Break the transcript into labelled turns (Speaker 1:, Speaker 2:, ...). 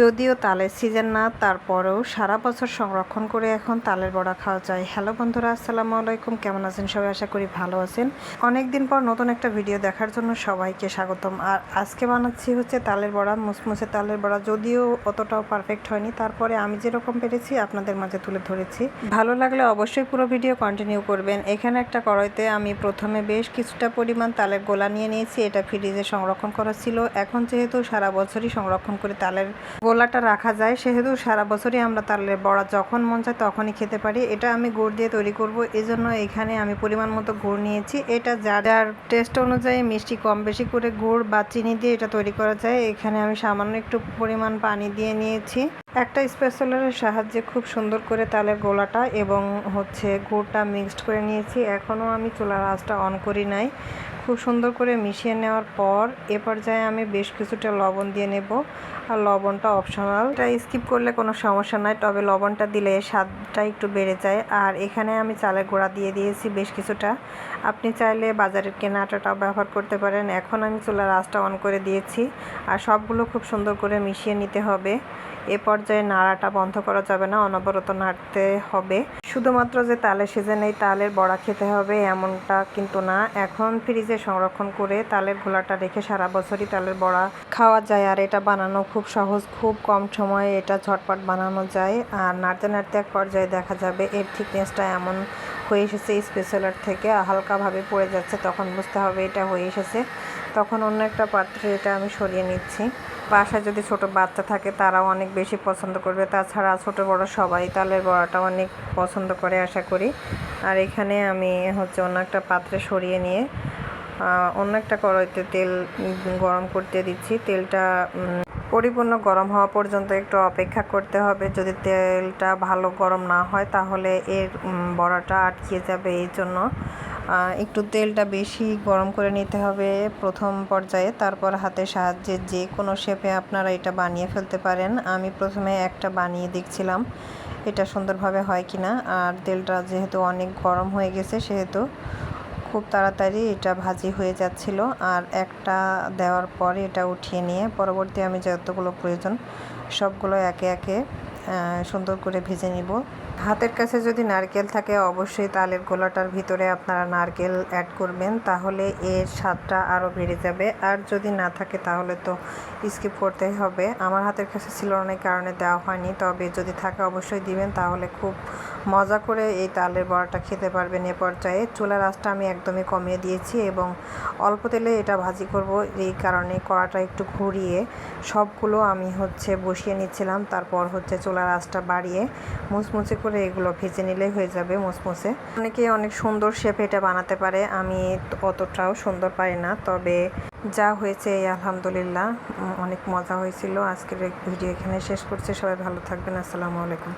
Speaker 1: যদিও তালের সিজন না, তারপরেও সারা বছর সংরক্ষণ করে এখন তালের বড়া খাওয়া যায়। হ্যালো বন্ধুরা, আসসালামু আলাইকুম। কেমন আছেন সবাই? আশা করি ভালো আছেন। অনেক দিন পর নতুন একটা ভিডিও দেখার জন্য সবাইকে স্বাগতম। আর আজকে বানাচ্ছি হচ্ছে তালের বড়া, মুসমুসে তালের বড়া। যদিও অতটাও পারফেক্ট হয়নি, তারপরে আমি যেরকম পেরেছি আপনাদের মাঝে তুলে ধরেছি। ভালো লাগলে অবশ্যই পুরো ভিডিও কন্টিনিউ করবেন। এখানে একটা কড়াইতে আমি প্রথমে বেশ কিছুটা পরিমাণ তালের গোলা নিয়ে নিয়েছি। এটা ফ্রিজে সংরক্ষণ করা ছিল। এখন যেহেতু সারা বছরই সংরক্ষণ করে তালের গোলাটা রাখা যায়, সেহেতু সারা বছরই আমরা তালের বড়া যখন মন চায় তখনই খেতে পারি। এটা আমি গুড় দিয়ে তৈরি করব, এজন্য এখানে আমি পরিমাণ মতো গুড় নিয়েছি। এটা যার টেস্ট অনুযায়ী মিষ্টি কম বেশি করে গুড় বা চিনি দিয়ে এটা তৈরি করা যায়। এখানে আমি সামান্য একটু পরিমাণ পানি দিয়ে নিয়েছি। একটা স্প্যাচুলারের সাহায্যে খুব সুন্দর করে তালের গোলাটা এবং গুড়টা মিক্সড করে নিয়েছি। এখনও আমি চুলার আঁচটা অন করি নাই। খুব সুন্দর করে মিশিয়ে নেওয়ার পর এ পর্যায়ে আমি বেশ কিছুটা লবণ দিয়ে নেব। আর লবণটা অপশনাল, এটা স্কিপ করলে কোনো সমস্যা নাই, তবে লবণটা দিলে স্বাদটা একটু বেড়ে যায়। আর এখানে আমি চালের গুঁড়া দিয়ে দিয়েছি বেশ কিছুটা। আপনি চাইলে বাজারের কেনা আটাটাও ব্যবহার করতে পারেন। এখন আমি চুলার আঁচটা অন করে দিয়েছি আর সবগুলো খুব সুন্দর করে মিশিয়ে নিতে হবে। এ পর্যায়ে নাড়াটা বন্ধ করা যাবে না, অনবরত নাড়তে হবে। শুধুমাত্র যে তালের সিজনেই তালের বড়া খেতে হবে এমনটা কিন্তু না। এখন ফ্রিজে সংরক্ষণ করে তালের ঘোলাটা রেখে সারা বছরই তালের বড়া খাওয়া যায়। আর এটা বানানো খুব সহজ, খুব কম সময়ে এটা ঝটপট বানানো যায়। আর নাড়তে নাড়তে এক পর্যায়ে দেখা যাবে এর থিকনেসটা এমন হয়ে এসেছে, স্পেশালার থেকে হালকাভাবে পড়ে যাচ্ছে, তখন বুঝতে হবে এটা হয়ে এসেছে। তখন অন্য একটা পাত্রে এটা আমি সরিয়ে নিচ্ছি। বাসায় যদি ছোট বাচ্চা থাকে তারাও অনেক বেশি পছন্দ করবে। তাছাড়া ছোট বড় সবাই তালের বড়াটা অনেক পছন্দ করে আশা করি। আর এখানে আমি অন্য একটা পাত্রে সরিয়ে নিয়ে অন্য একটা কড়াইতে তেল গরম করতে দিচ্ছি। তেলটা পরিপূর্ণ গরম হওয়া পর্যন্ত একটু অপেক্ষা করতে হবে। যদি তেলটা ভালো গরম না হয় তাহলে এর বড়াটা আটকে যাবে। এই জন্য একটু তেলটা বেশি গরম করে নিতে হবে প্রথম পর্যায়ে। তারপর হাতের সাহায্যে যে কোনো শেপে আপনারা এটা বানিয়ে ফেলতে পারেন। আমি প্রথমে একটা বানিয়ে দেখছিলাম এটা সুন্দরভাবে হয় কিনা। আর তেলটা যেহেতু অনেক গরম হয়ে গেছে সেহেতু খুব তাড়াতাড়ি এটা ভাজি হয়ে যাচ্ছিল। আর একটা দেওয়ার পরে এটা উঠিয়ে নিয়ে পরবর্তী আমি যতগুলো প্রয়োজন সবগুলো একে একে সুন্দর করে ভেজে নিব। হাতের কাছে যদি নারকেল থাকে অবশ্যই তালের গোলাটার ভিতরে আপনারা নারকেল অ্যাড করবেন, তাহলে এর স্বাদটা আরও বেড়ে যাবে। আর যদি না থাকে তাহলে তো স্কিপ করতেই হবে। আমার হাতের কাছে ছিল অনেক কারণে দেওয়া হয়নি, তবে যদি থাকে অবশ্যই দিবেন, তাহলে খুব মজা করে এই তালের বড়াটা খেতে পারবেন। এ পর্যায়ে চুলার আঁচটা আমি একদমই কমিয়ে দিয়েছি এবং অল্প তেলে এটা ভাজি করব, এই কারণে কড়াটা একটু ঘুরিয়ে সবগুলো আমি বসিয়ে নিচ্ছিলাম। তারপর চুলার আঁচটা বাড়িয়ে মুচমুচে করে এগুলো ভেজে নিলেই হয়ে যাবে মুসমুসে। অনেকে অনেক সুন্দর শেপে এটা বানাতে পারে, আমি অতটাও সুন্দর পারি না, তবে যা হয়েছে আলহামদুলিল্লাহ অনেক মজা হয়েছিল। আজকের ভিডিও এখানে শেষ করছি। সবাই ভালো থাকবেন। আসসালামু আলাইকুম।